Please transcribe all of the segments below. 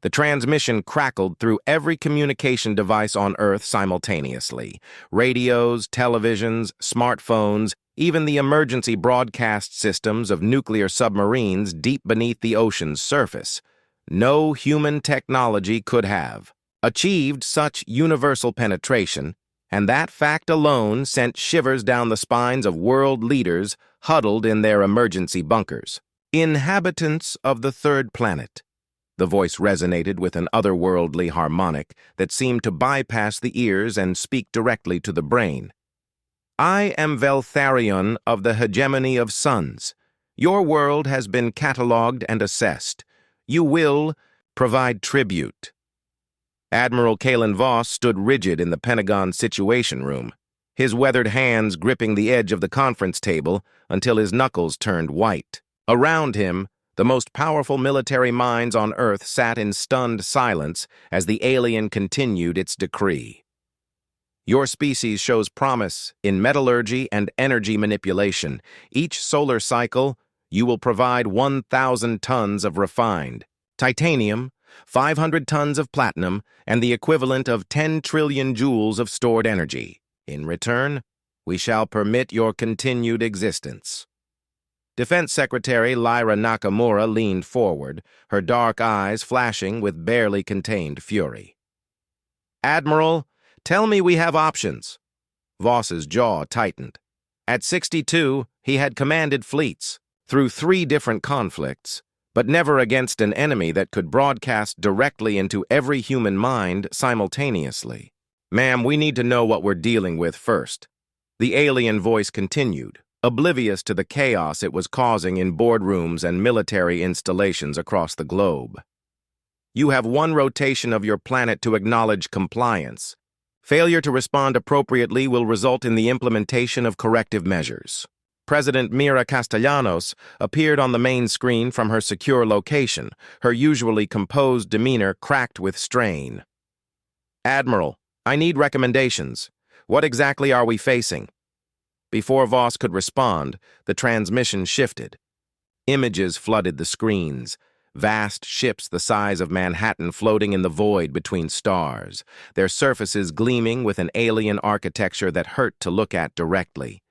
The transmission crackled through every communication device on Earth simultaneously. Radios, televisions, smartphones, even the emergency broadcast systems of nuclear submarines deep beneath the ocean's surface. No human technology could have achieved such universal penetration, and that fact alone sent shivers down the spines of world leaders huddled in their emergency bunkers. Inhabitants of the third planet. The voice resonated with an otherworldly harmonic that seemed to bypass the ears and speak directly to the brain. I am Veltharion of the hegemony of suns. Your world has been catalogued and assessed. You will provide tribute. Admiral Kalen Voss stood rigid in the Pentagon Situation Room, his weathered hands gripping the edge of the conference table until his knuckles turned white. Around him, the most powerful military minds on Earth sat in stunned silence as the alien continued its decree. Your species shows promise in metallurgy and energy manipulation. Each solar cycle, you will provide 1,000 tons of refined titanium, 500 tons of platinum, and the equivalent of 10 trillion joules of stored energy. In return, we shall permit your continued existence. Defense Secretary Lyra Nakamura leaned forward, her dark eyes flashing with barely contained fury. Admiral, tell me we have options. Voss's jaw tightened. At 62, he had commanded fleets through 3 different conflicts, but never against an enemy that could broadcast directly into every human mind simultaneously. Ma'am, we need to know what we're dealing with first. The alien voice continued, oblivious to the chaos it was causing in boardrooms and military installations across the globe. You have 1 rotation of your planet to acknowledge compliance. Failure to respond appropriately will result in the implementation of corrective measures. President Mira Castellanos appeared on the main screen from her secure location, her usually composed demeanor cracked with strain. Admiral, I need recommendations. What exactly are we facing? Before Voss could respond, the transmission shifted. Images flooded the screens, vast ships the size of Manhattan floating in the void between stars, their surfaces gleaming with an alien architecture that hurt to look at directly.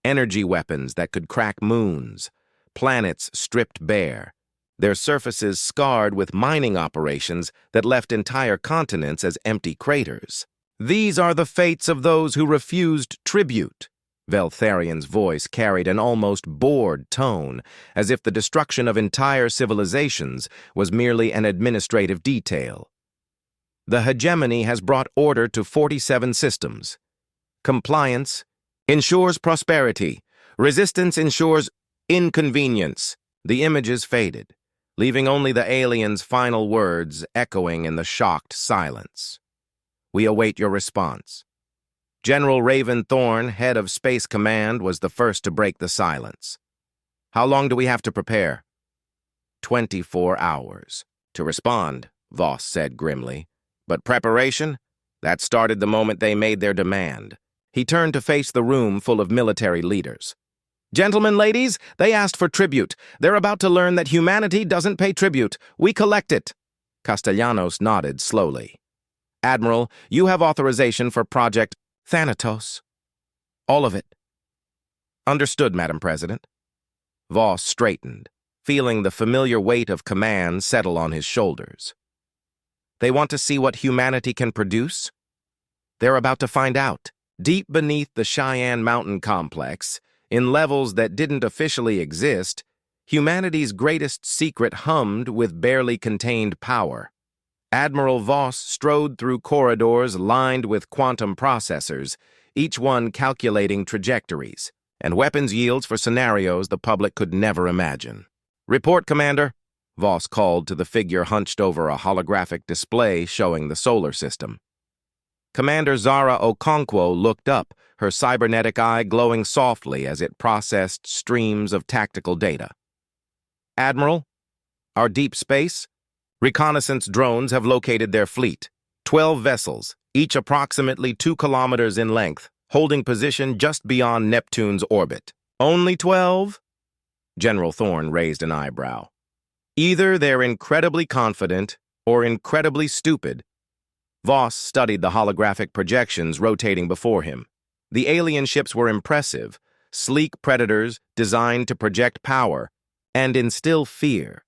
Energy weapons that could crack moons, planets stripped bare, their surfaces scarred with mining operations that left entire continents as empty craters. These are the fates of those who refused tribute. Veltharion's voice carried an almost bored tone, as if the destruction of entire civilizations was merely an administrative detail. The hegemony has brought order to 47 systems. Compliance ensures prosperity. Resistance ensures inconvenience. The images faded, leaving only the alien's final words echoing in the shocked silence. We await your response. General Raven Thorne, head of Space Command, was the first to break the silence. How long do we have to prepare? 24 hours. To respond, Voss said grimly. But preparation? That started the moment they made their demand. He turned to face the room full of military leaders. Gentlemen, ladies, they asked for tribute. They're about to learn that humanity doesn't pay tribute. We collect it. Castellanos nodded slowly. Admiral, you have authorization for Project Thanatos. All of it. Understood, Madam President. Voss straightened, feeling the familiar weight of command settle on his shoulders. They want to see what humanity can produce? They're about to find out. Deep beneath the Cheyenne Mountain complex, in levels that didn't officially exist, humanity's greatest secret hummed with barely contained power. Admiral Voss strode through corridors lined with quantum processors, each one calculating trajectories and weapons yields for scenarios the public could never imagine. Report, Commander, Voss called to the figure hunched over a holographic display showing the solar system. Commander Zara Okonkwo looked up, her cybernetic eye glowing softly as it processed streams of tactical data. Admiral, our deep space? Reconnaissance drones have located their fleet. 12 vessels, each approximately 2 kilometers in length, holding position just beyond Neptune's orbit. Only 12? General Thorne raised an eyebrow. Either they're incredibly confident, or incredibly stupid. Voss studied the holographic projections rotating before him. The alien ships were impressive, sleek predators designed to project power and instill fear.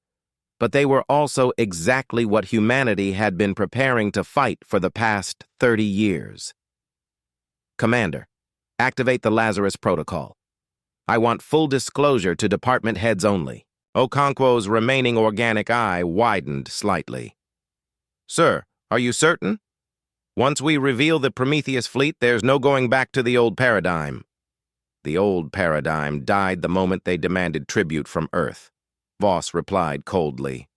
But they were also exactly what humanity had been preparing to fight for the past 30 years. Commander, activate the Lazarus Protocol. I want full disclosure to department heads only. Okonkwo's remaining organic eye widened slightly. Sir, are you certain? Once we reveal the Prometheus fleet, there's no going back to the old paradigm. The old paradigm died the moment they demanded tribute from Earth, Voss replied coldly.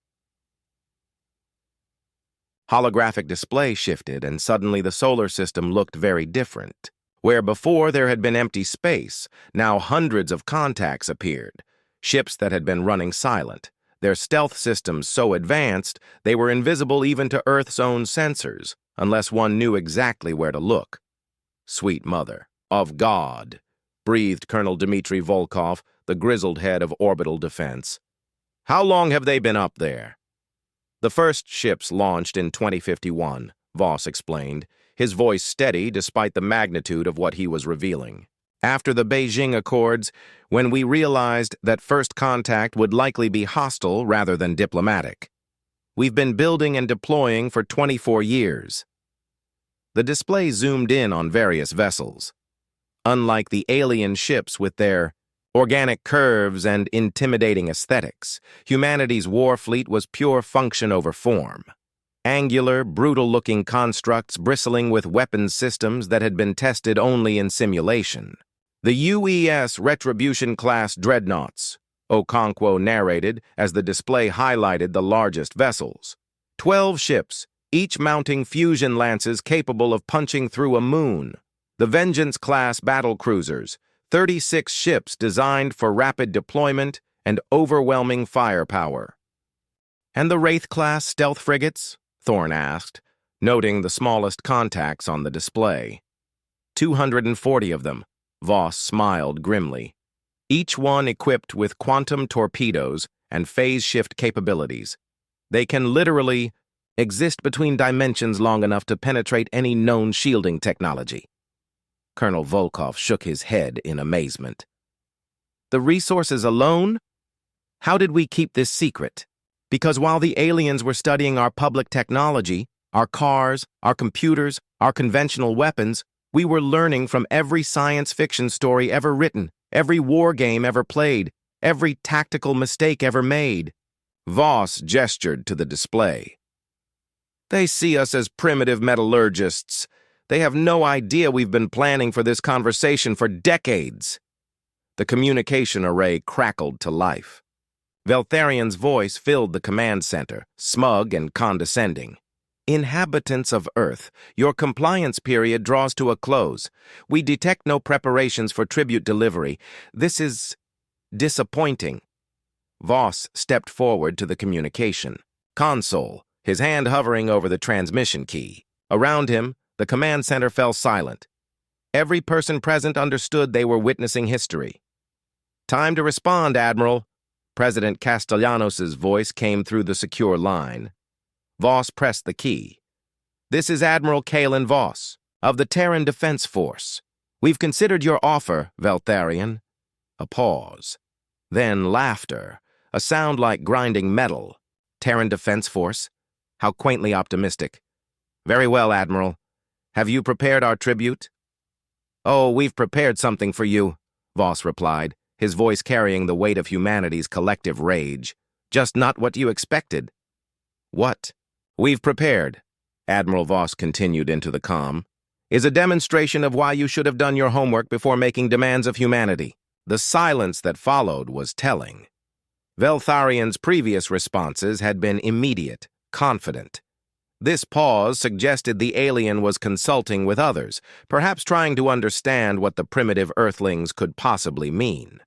Holographic display shifted, and suddenly the solar system looked very different. Where before there had been empty space, now hundreds of contacts appeared, ships that had been running silent, their stealth systems so advanced they were invisible even to Earth's own sensors, unless one knew exactly where to look. Sweet Mother of God, breathed Colonel Dmitry Volkov, the grizzled head of orbital defense. How long have they been up there? The first ships launched in 2051, Voss explained, his voice steady despite the magnitude of what he was revealing. After the Beijing Accords, when we realized that first contact would likely be hostile rather than diplomatic. We've been building and deploying for 24 years. The display zoomed in on various vessels. Unlike the alien ships with their organic curves and intimidating aesthetics, humanity's war fleet was pure function over form. Angular, brutal-looking constructs bristling with weapons systems that had been tested only in simulation. The UES Retribution-class dreadnoughts, Okonkwo narrated as the display highlighted the largest vessels. 12 ships, each mounting fusion lances capable of punching through a moon. The Vengeance-class battle cruisers, 36 ships designed for rapid deployment and overwhelming firepower. And the Wraith-class stealth frigates? Thorne asked, noting the smallest contacts on the display. 240 of them, Voss smiled grimly, each one equipped with quantum torpedoes and phase shift capabilities. They can literally exist between dimensions long enough to penetrate any known shielding technology. Colonel Volkov shook his head in amazement. The resources alone? How did we keep this secret? Because while the aliens were studying our public technology, our cars, our computers, our conventional weapons, we were learning from every science fiction story ever written, every war game ever played, every tactical mistake ever made. Voss gestured to the display. They see us as primitive metallurgists. They have no idea we've been planning for this conversation for decades. The communication array crackled to life. Veltharian's voice filled the command center, smug and condescending. Inhabitants of Earth, your compliance period draws to a close. We detect no preparations for tribute delivery. This is disappointing. Voss stepped forward to the communication console, his hand hovering over the transmission key. Around him, the command center fell silent. Every person present understood they were witnessing history. Time to respond, Admiral. President Castellanos' voice came through the secure line. Voss pressed the key. This is Admiral Kalen Voss, of the Terran Defense Force. We've considered your offer, Veltharian. A pause. Then laughter, a sound like grinding metal. Terran Defense Force? How quaintly optimistic. Very well, Admiral. Have you prepared our tribute? Oh, we've prepared something for you, Voss replied, his voice carrying the weight of humanity's collective rage. Just not what you expected. What we've prepared, Admiral Voss continued into the comm, is a demonstration of why you should have done your homework before making demands of humanity. The silence that followed was telling. Veltharian's previous responses had been immediate, confident. This pause suggested the alien was consulting with others, perhaps trying to understand what the primitive Earthlings could possibly mean.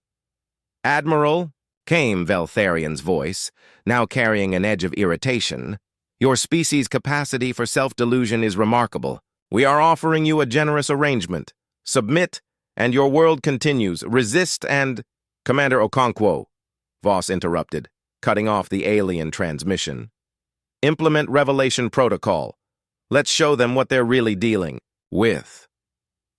Admiral, came Veltharian's voice, now carrying an edge of irritation, your species' capacity for self-delusion is remarkable. We are offering you a generous arrangement. Submit, and your world continues. Resist and— Commander Okonkwo, Voss interrupted, cutting off the alien transmission. Implement Revelation Protocol. Let's show them what they're really dealing with.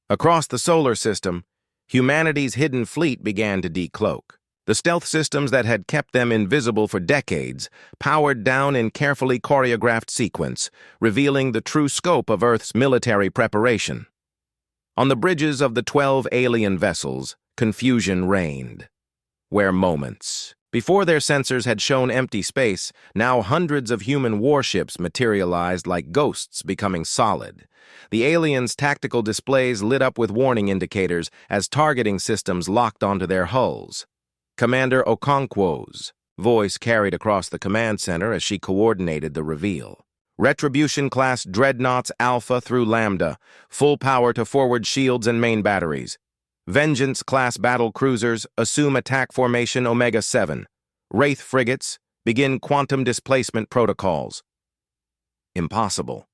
Across the solar system, humanity's hidden fleet began to decloak. The stealth systems that had kept them invisible for decades powered down in carefully choreographed sequence, revealing the true scope of Earth's military preparation. On the bridges of the 12 alien vessels, confusion reigned. Where moments before their sensors had shown empty space, now hundreds of human warships materialized like ghosts becoming solid. The aliens' tactical displays lit up with warning indicators as targeting systems locked onto their hulls. Commander Okonkwo's voice carried across the command center as she coordinated the reveal. Retribution-class dreadnoughts Alpha through Lambda, full power to forward shields and main batteries. Vengeance-class battle cruisers assume attack formation Omega-7. Wraith frigates begin quantum displacement protocols. Impossible.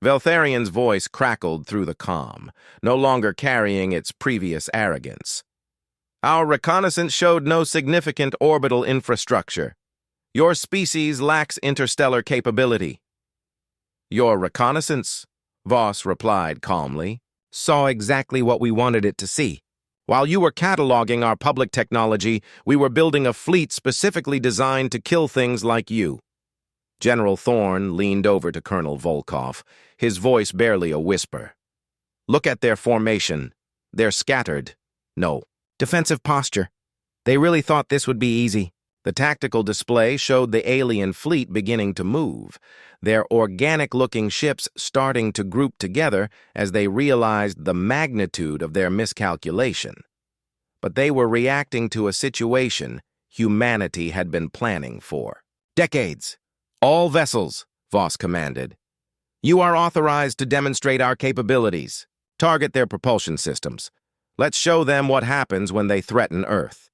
Veltharian's voice crackled through the comm, no longer carrying its previous arrogance. Our reconnaissance showed no significant orbital infrastructure. Your species lacks interstellar capability. Your reconnaissance, Voss replied calmly, saw exactly what we wanted it to see. While you were cataloging our public technology, we were building a fleet specifically designed to kill things like you. General Thorne leaned over to Colonel Volkov, his voice barely a whisper. Look at their formation. They're scattered. No. Defensive posture. They really thought this would be easy. The tactical display showed the alien fleet beginning to move, their organic-looking ships starting to group together as they realized the magnitude of their miscalculation. But they were reacting to a situation humanity had been planning for decades. All vessels, Voss commanded. You are authorized to demonstrate our capabilities. Target their propulsion systems. Let's show them what happens when they threaten Earth.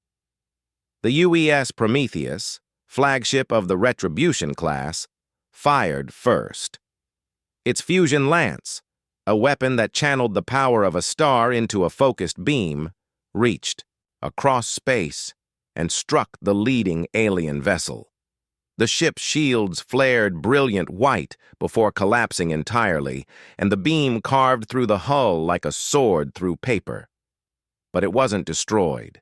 The UES Prometheus, flagship of the Retribution class, fired first. Its fusion lance, a weapon that channeled the power of a star into a focused beam, reached across space and struck the leading alien vessel. The ship's shields flared brilliant white before collapsing entirely, and the beam carved through the hull like a sword through paper. But it wasn't destroyed.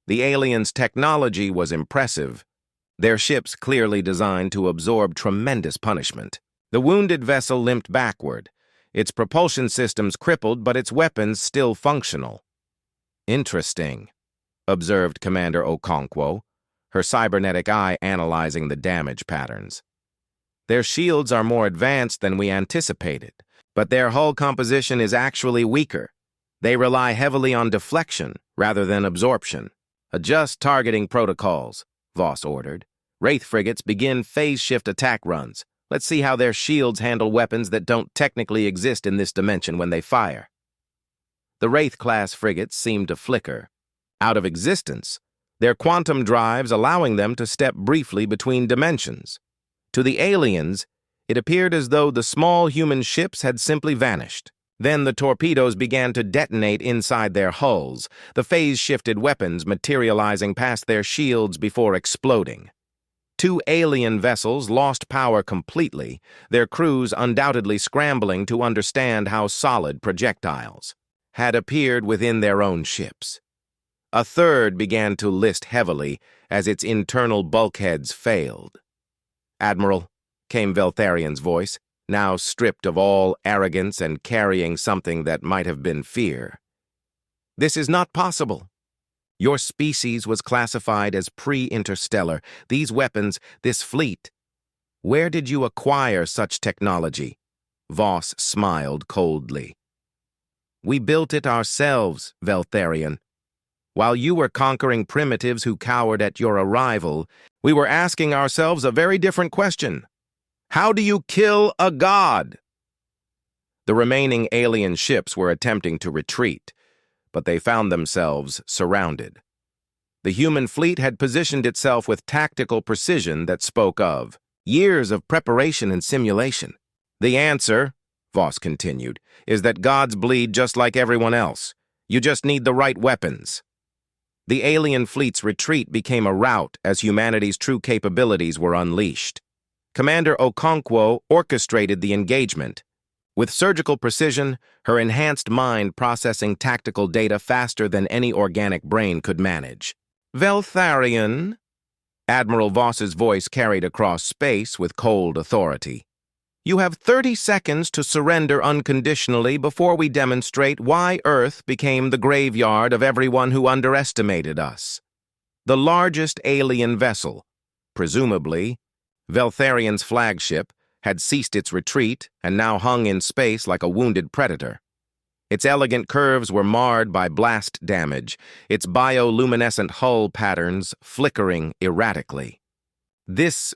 The aliens' technology was impressive, their ships clearly designed to absorb tremendous punishment. The wounded vessel limped backward, its propulsion systems crippled but its weapons still functional. Interesting, observed Commander Okonkwo, her cybernetic eye analyzing the damage patterns. Their shields are more advanced than we anticipated, but their hull composition is actually weaker. They rely heavily on deflection rather than absorption. Adjust targeting protocols, Voss ordered. Wraith frigates begin phase shift attack runs. Let's see how their shields handle weapons that don't technically exist in this dimension when they fire. The Wraith-class frigates seemed to flicker out of existence, their quantum drives allowing them to step briefly between dimensions. To the aliens, it appeared as though the small human ships had simply vanished. Then the torpedoes began to detonate inside their hulls, the phase-shifted weapons materializing past their shields before exploding. Two alien vessels lost power completely, their crews undoubtedly scrambling to understand how solid projectiles had appeared within their own ships. A third began to list heavily as its internal bulkheads failed. "Admiral," came Veltharian's voice, now stripped of all arrogance and carrying something that might have been fear. "This is not possible. Your species was classified as pre-interstellar. These weapons, this fleet. Where did you acquire such technology?" Voss smiled coldly. "We built it ourselves, Veltharian. While you were conquering primitives who cowered at your arrival, we were asking ourselves a very different question. How do you kill a god?" The remaining alien ships were attempting to retreat, but they found themselves surrounded. The human fleet had positioned itself with tactical precision that spoke of years of preparation and simulation. "The answer," Voss continued, "is that gods bleed just like everyone else. You just need the right weapons." The alien fleet's retreat became a rout as humanity's true capabilities were unleashed. Commander Okonkwo orchestrated the engagement. With surgical precision, her enhanced mind processing tactical data faster than any organic brain could manage. Veltharion, Admiral Voss's voice carried across space with cold authority. You have 30 seconds to surrender unconditionally before we demonstrate why Earth became the graveyard of everyone who underestimated us. The largest alien vessel, presumably Veltharion's flagship, had ceased its retreat and now hung in space like a wounded predator. Its elegant curves were marred by blast damage, its bioluminescent hull patterns flickering erratically. This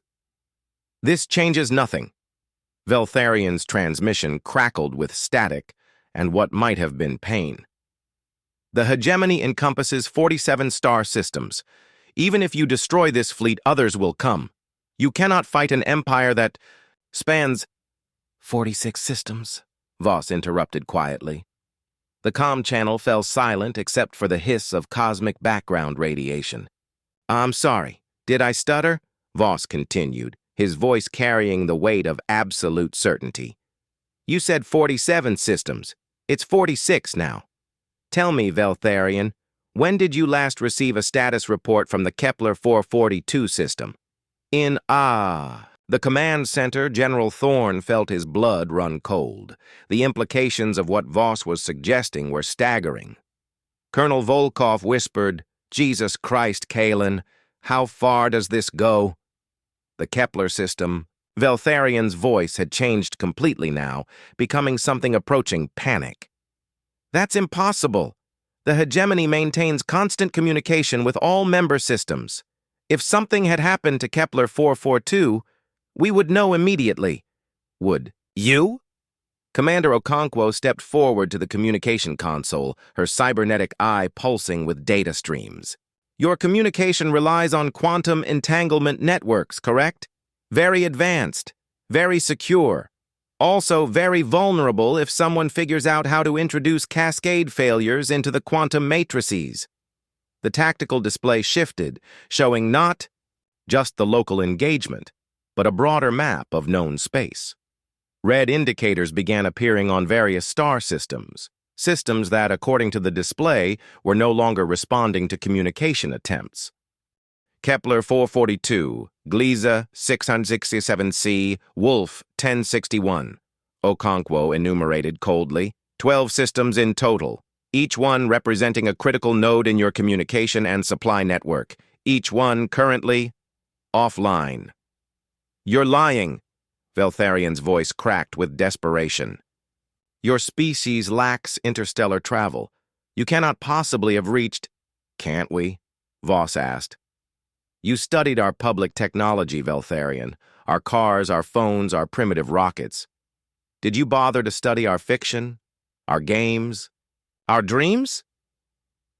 changes nothing. Veltharion's transmission crackled with static and what might have been pain. The hegemony encompasses 47 star systems. Even if you destroy this fleet, others will come. You cannot fight an empire that spans 46 systems, Voss interrupted quietly. The comm channel fell silent except for the hiss of cosmic background radiation. I'm sorry, did I stutter? Voss continued, his voice carrying the weight of absolute certainty. You said 47 systems. It's 46 now. Tell me, Veltharion, when did you last receive a status report from the Kepler 442 system? The command center, General Thorne felt his blood run cold. The implications of what Voss was suggesting were staggering. Colonel Volkov whispered, Jesus Christ, Kalen, how far does this go? The Kepler system, Veltharion's voice had changed completely now, becoming something approaching panic. That's impossible. The hegemony maintains constant communication with all member systems. If something had happened to Kepler 442, we would know immediately. Would you? Commander Okonkwo stepped forward to the communication console, her cybernetic eye pulsing with data streams. Your communication relies on quantum entanglement networks, correct? Very advanced, very secure. Also very vulnerable if someone figures out how to introduce cascade failures into the quantum matrices. The tactical display shifted, showing not just the local engagement, but a broader map of known space. Red indicators began appearing on various star systems, systems that, according to the display, were no longer responding to communication attempts. Kepler 442, Gliese 667c, Wolf 1061, Okonkwo enumerated coldly. 12 systems in total, each one representing a critical node in your communication and supply network, each one currently offline. You're lying, Veltharion's voice cracked with desperation. Your species lacks interstellar travel. You cannot possibly have reached... Can't we? Voss asked. You studied our public technology, Veltharion. Our cars, our phones, our primitive rockets. Did you bother to study our fiction? Our games? Our dreams?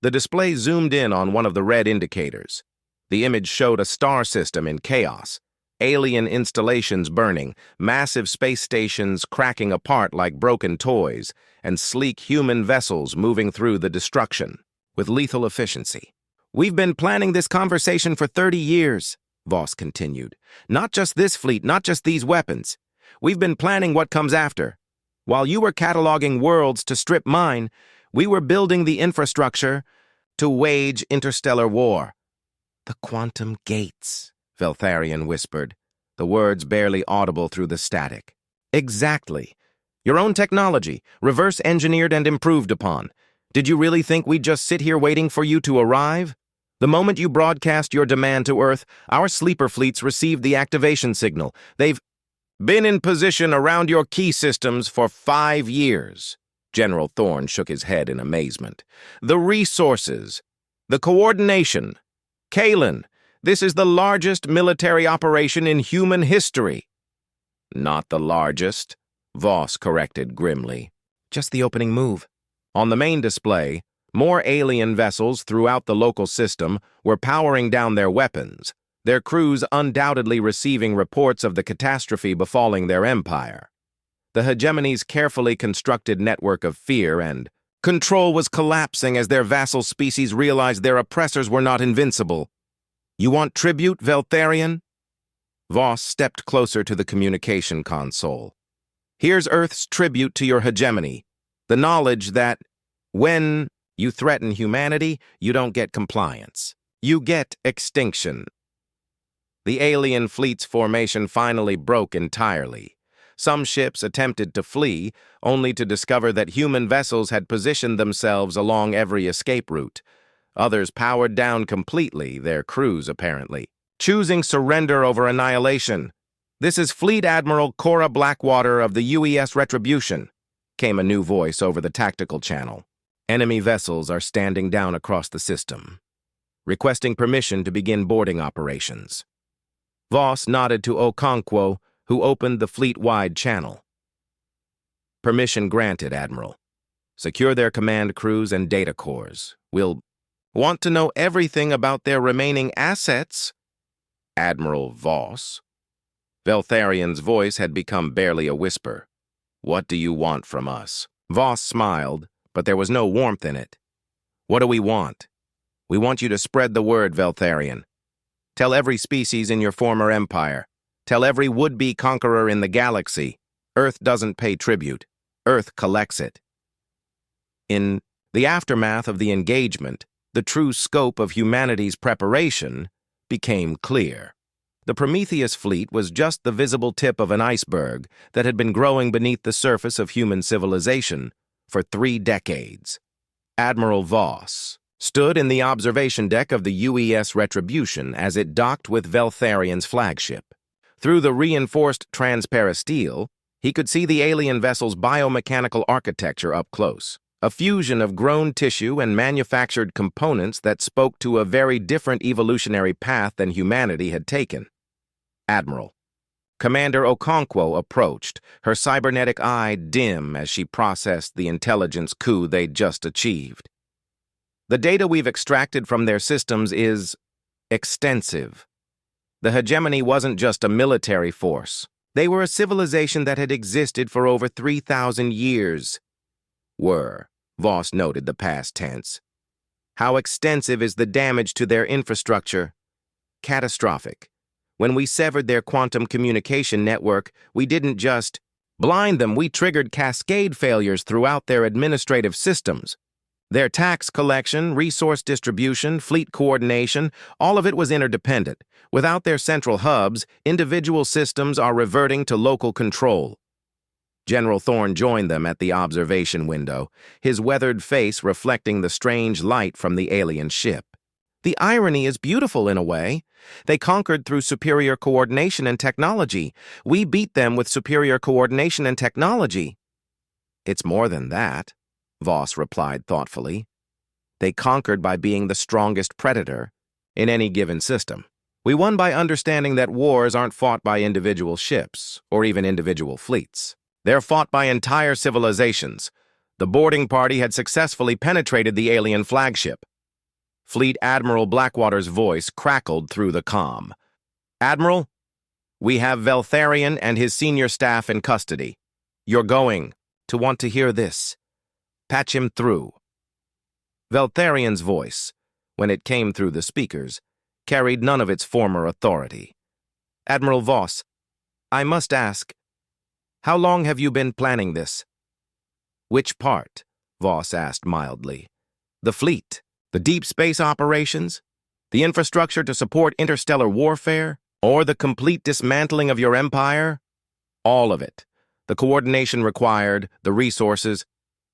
The display zoomed in on one of the red indicators. The image showed a star system in chaos. Alien installations burning, massive space stations cracking apart like broken toys, and sleek human vessels moving through the destruction with lethal efficiency. We've been planning this conversation for 30 years, Voss continued. Not just this fleet, not just these weapons. We've been planning what comes after. While you were cataloging worlds to strip mine, we were building the infrastructure to wage interstellar war. The quantum gates, Veltharion whispered, the words barely audible through the static. Exactly. Your own technology, reverse-engineered and improved upon. Did you really think we'd just sit here waiting for you to arrive? The moment you broadcast your demand to Earth, our sleeper fleets received the activation signal. They've been in position around your key systems for 5 years. General Thorne shook his head in amazement. The resources, the coordination. Kalen, this is the largest military operation in human history. Not the largest, Voss corrected grimly. Just the opening move. On the main display, more alien vessels throughout the local system were powering down their weapons, their crews undoubtedly receiving reports of the catastrophe befalling their empire. The hegemony's carefully constructed network of fear and control was collapsing as their vassal species realized their oppressors were not invincible. You want tribute, Veltharion? Voss stepped closer to the communication console. Here's Earth's tribute to your hegemony, the knowledge that when you threaten humanity, you don't get compliance. You get extinction. The alien fleet's formation finally broke entirely. Some ships attempted to flee, only to discover that human vessels had positioned themselves along every escape route. Others powered down completely, their crews apparently, choosing surrender over annihilation. "This is Fleet Admiral Cora Blackwater of the UES Retribution," came a new voice over the tactical channel. "Enemy vessels are standing down across the system, requesting permission to begin boarding operations." Voss nodded to Okonkwo, who opened the fleet-wide channel. "Permission granted, Admiral. Secure their command crews and data cores. We'll want to know everything about their remaining assets." Admiral Voss. Veltharian's voice had become barely a whisper. "What do you want from us?" Voss smiled, but there was no warmth in it. "What do we want? We want you to spread the word, Veltharian. Tell every species in your former empire. Tell every would-be conqueror in the galaxy. Earth doesn't pay tribute. Earth collects it." In the aftermath of the engagement, the true scope of humanity's preparation became clear. The Prometheus fleet was just the visible tip of an iceberg that had been growing beneath the surface of human civilization for 3 decades. Admiral Voss stood in the observation deck of the UES Retribution as it docked with Veltharian's flagship. Through the reinforced transparasteel, he could see the alien vessel's biomechanical architecture up close, a fusion of grown tissue and manufactured components that spoke to a very different evolutionary path than humanity had taken. "Admiral." Commander Okonkwo approached, her cybernetic eye dim as she processed the intelligence coup they'd just achieved. "The data we've extracted from their systems is extensive. The hegemony wasn't just a military force. They were a civilization that had existed for over 3,000 years. Voss noted the past tense. How extensive is the damage to their infrastructure? Catastrophic. When we severed their quantum communication network, we didn't just blind them, we triggered cascade failures throughout their administrative systems. Their tax collection, resource distribution, fleet coordination, all of it was interdependent. Without their central hubs, individual systems are reverting to local control." General Thorne joined them at the observation window, his weathered face reflecting the strange light from the alien ship. "The irony is beautiful in a way. They conquered through superior coordination and technology. We beat them with superior coordination and technology." "It's more than that," Voss replied thoughtfully. "They conquered by being the strongest predator in any given system. We won by understanding that wars aren't fought by individual ships or even individual fleets. They're fought by entire civilizations. The boarding party had successfully penetrated the alien flagship." Fleet Admiral Blackwater's voice crackled through the comm. "Admiral, we have Veltharian and his senior staff in custody. You're going to want to hear this. Patch him through." Veltharian's voice, when it came through the speakers, carried none of its former authority. "Admiral Voss, I must ask, how long have you been planning this?" "Which part?" Voss asked mildly. "The fleet, the deep space operations, the infrastructure to support interstellar warfare, or the complete dismantling of your empire?" "All of it. The coordination required, the resources.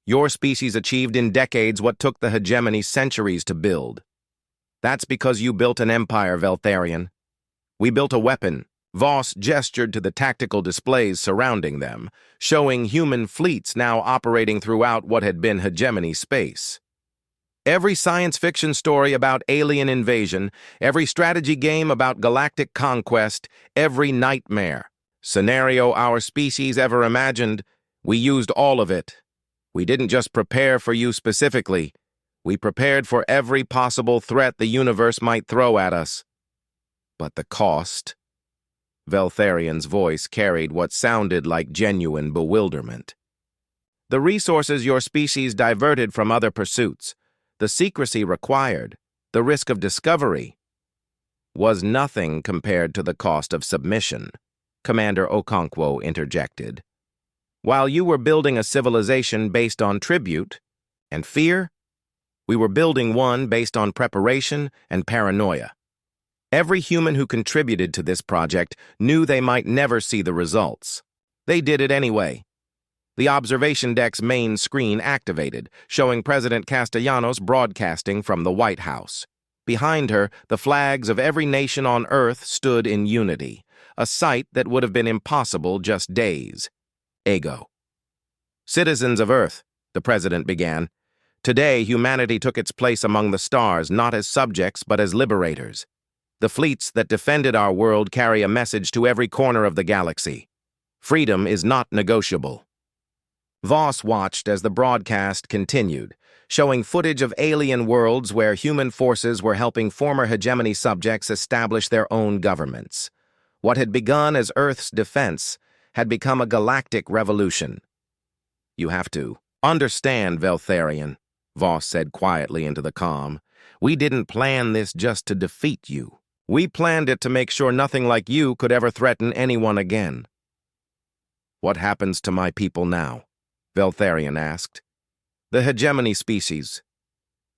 Your species achieved in decades what took the hegemony centuries to build. That's because you built an empire, Veltharian. We built a weapon." Voss gestured to the tactical displays surrounding them, showing human fleets now operating throughout what had been hegemony space. Every science fiction story about alien invasion, every strategy game about galactic conquest, every nightmare scenario our species ever imagined, we used all of it. We didn't just prepare for you specifically. We prepared for every possible threat the universe might throw at us. But the cost? Veltharian's voice carried what sounded like genuine bewilderment. The resources your species diverted from other pursuits, the secrecy required, the risk of discovery. was nothing compared to the cost of submission, Commander Okonkwo interjected. While you were building a civilization based on tribute and fear, we were building one based on preparation and paranoia. Every human who contributed to this project knew they might never see the results. They did it anyway. The observation deck's main screen activated, showing President Castellanos broadcasting from the White House. Behind her, the flags of every nation on Earth stood in unity, a sight that would have been impossible just days. Ego. Citizens of Earth, the president began. Today, humanity took its place among the stars, not as subjects, but as liberators. The fleets that defended our world carry a message to every corner of the galaxy. Freedom is not negotiable. Voss watched as the broadcast continued, showing footage of alien worlds where human forces were helping former hegemony subjects establish their own governments. What had begun as Earth's defense had become a galactic revolution. You have to understand, Veltharian, Voss said quietly into the comm. We didn't plan this just to defeat you. We planned it to make sure nothing like you could ever threaten anyone again. What happens to my people now? Veltharian asked. The hegemony species.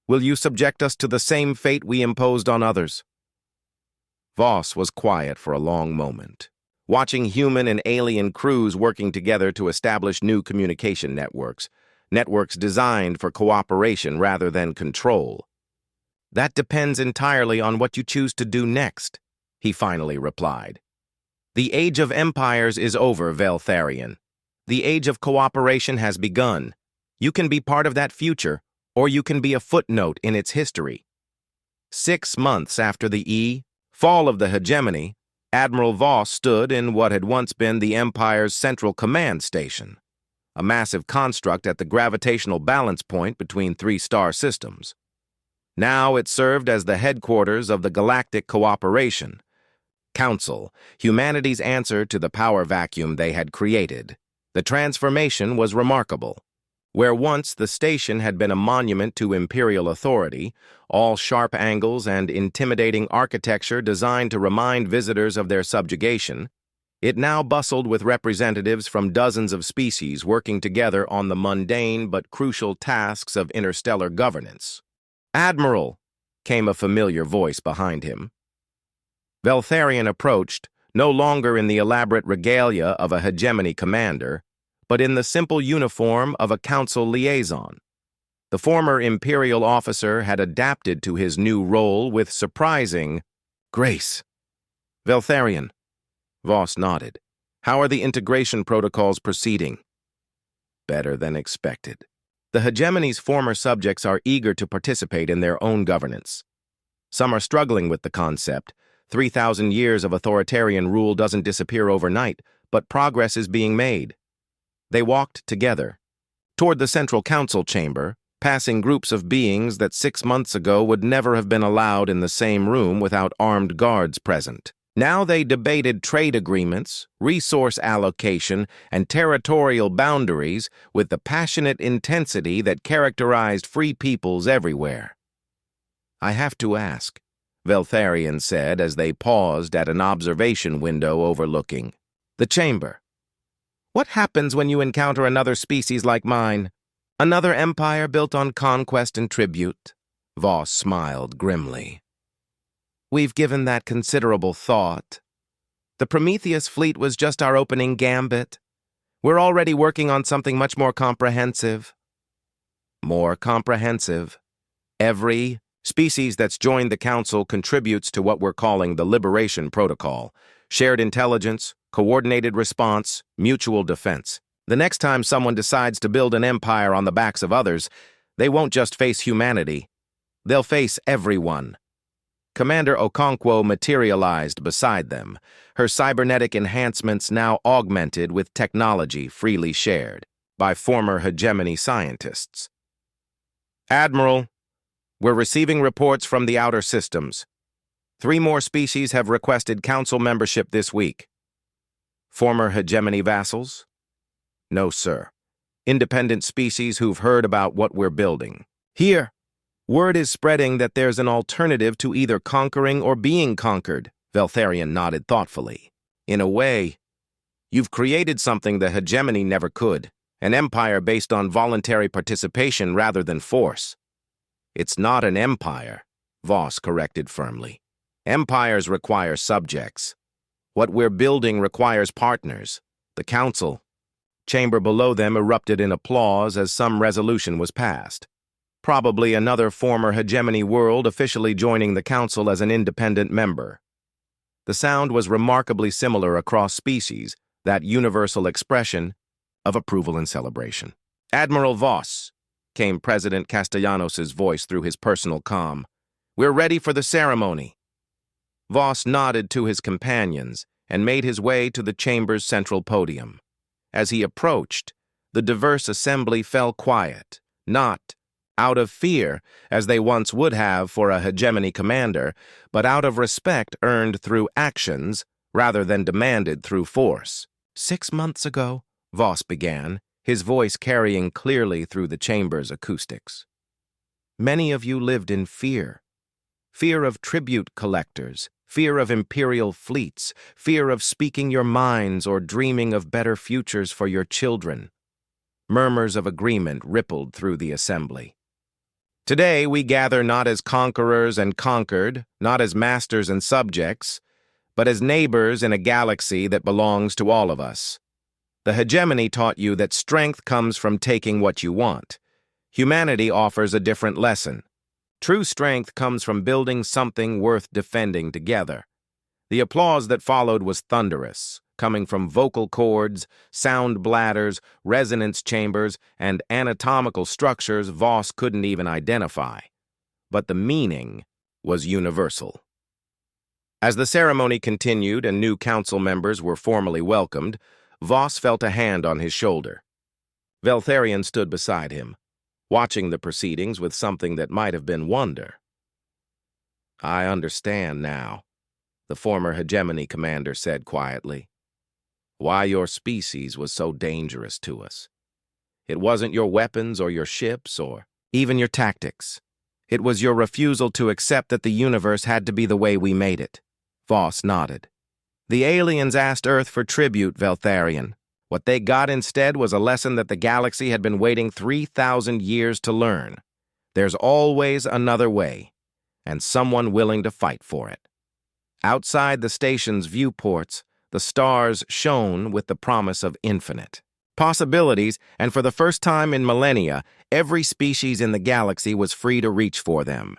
Will you subject us to the same fate we imposed on others? Voss was quiet for a long moment, watching human and alien crews working together to establish new communication networks designed for cooperation rather than control. That depends entirely on what you choose to do next, he finally replied. The age of empires is over, Veltharian. The age of cooperation has begun. You can be part of that future, or you can be a footnote in its history. 6 months after the fall of the hegemony, Admiral Voss stood in what had once been the Empire's central command station, a massive construct at the gravitational balance point between 3 star systems. Now it served as the headquarters of the Galactic Cooperation Council, humanity's answer to the power vacuum they had created. The transformation was remarkable. Where once the station had been a monument to imperial authority, all sharp angles and intimidating architecture designed to remind visitors of their subjugation, it now bustled with representatives from dozens of species working together on the mundane but crucial tasks of interstellar governance. Admiral, came a familiar voice behind him. Veltharian approached, no longer in the elaborate regalia of a hegemony commander, but in the simple uniform of a council liaison. The former imperial officer had adapted to his new role with surprising grace. Veltharian. Voss nodded. How are the integration protocols proceeding? Better than expected. The hegemony's former subjects are eager to participate in their own governance. Some are struggling with the concept. 3,000 years of authoritarian rule doesn't disappear overnight, but progress is being made. They walked together, toward the Central Council chamber, passing groups of beings that 6 months ago would never have been allowed in the same room without armed guards present. Now they debated trade agreements, resource allocation, and territorial boundaries with the passionate intensity that characterized free peoples everywhere. I have to ask, Veltharian said as they paused at an observation window overlooking the chamber. What happens when you encounter another species like mine? Another empire built on conquest and tribute? Voss smiled grimly. We've given that considerable thought. The Prometheus fleet was just our opening gambit. We're already working on something much more comprehensive. More comprehensive. Every species that's joined the Council contributes to what we're calling the Liberation Protocol. Shared intelligence, coordinated response, mutual defense. The next time someone decides to build an empire on the backs of others, they won't just face humanity. They'll face everyone. Commander Okonkwo materialized beside them, her cybernetic enhancements now augmented with technology freely shared by former hegemony scientists. Admiral, we're receiving reports from the outer systems. 3 more species have requested council membership this week. Former hegemony vassals? No, sir. Independent species who've heard about what we're building. Here, Word is spreading that there's an alternative to either conquering or being conquered, Veltharion nodded thoughtfully. In a way, you've created something the hegemony never could, an empire based on voluntary participation rather than force. It's not an empire, Voss corrected firmly. Empires require subjects. What we're building requires partners. The council. Chamber below them erupted in applause as some resolution was passed. Probably another former hegemony world officially joining the council as an independent member. The sound was remarkably similar across species, that universal expression of approval and celebration. Admiral Voss, came President Castellanos' voice through his personal comm. We're ready for the ceremony. Voss nodded to his companions and made his way to the chamber's central podium. As he approached, the diverse assembly fell quiet, not out of fear, as they once would have for a hegemony commander, but out of respect earned through actions rather than demanded through force. 6 months ago, Voss began, his voice carrying clearly through the chamber's acoustics. Many of you lived in fear. Fear of tribute collectors, fear of imperial fleets, fear of speaking your minds or dreaming of better futures for your children. Murmurs of agreement rippled through the assembly. Today we gather not as conquerors and conquered, not as masters and subjects, but as neighbors in a galaxy that belongs to all of us. The hegemony taught you that strength comes from taking what you want. Humanity offers a different lesson. True strength comes from building something worth defending together. The applause that followed was thunderous, coming from vocal cords, sound bladders, resonance chambers, and anatomical structures Voss couldn't even identify. But the meaning was universal. As the ceremony continued and new council members were formally welcomed, Voss felt a hand on his shoulder. Veltharion stood beside him, watching the proceedings with something that might have been wonder. I understand now, the former hegemony commander said quietly, why your species was so dangerous to us. It wasn't your weapons or your ships or even your tactics. It was your refusal to accept that the universe had to be the way we made it. Voss nodded. The aliens asked Earth for tribute, Veltharion. What they got instead was a lesson that the galaxy had been waiting 3,000 years to learn. There's always another way, and someone willing to fight for it. Outside the station's viewports, the stars shone with the promise of infinite possibilities, and for the first time in millennia, every species in the galaxy was free to reach for them.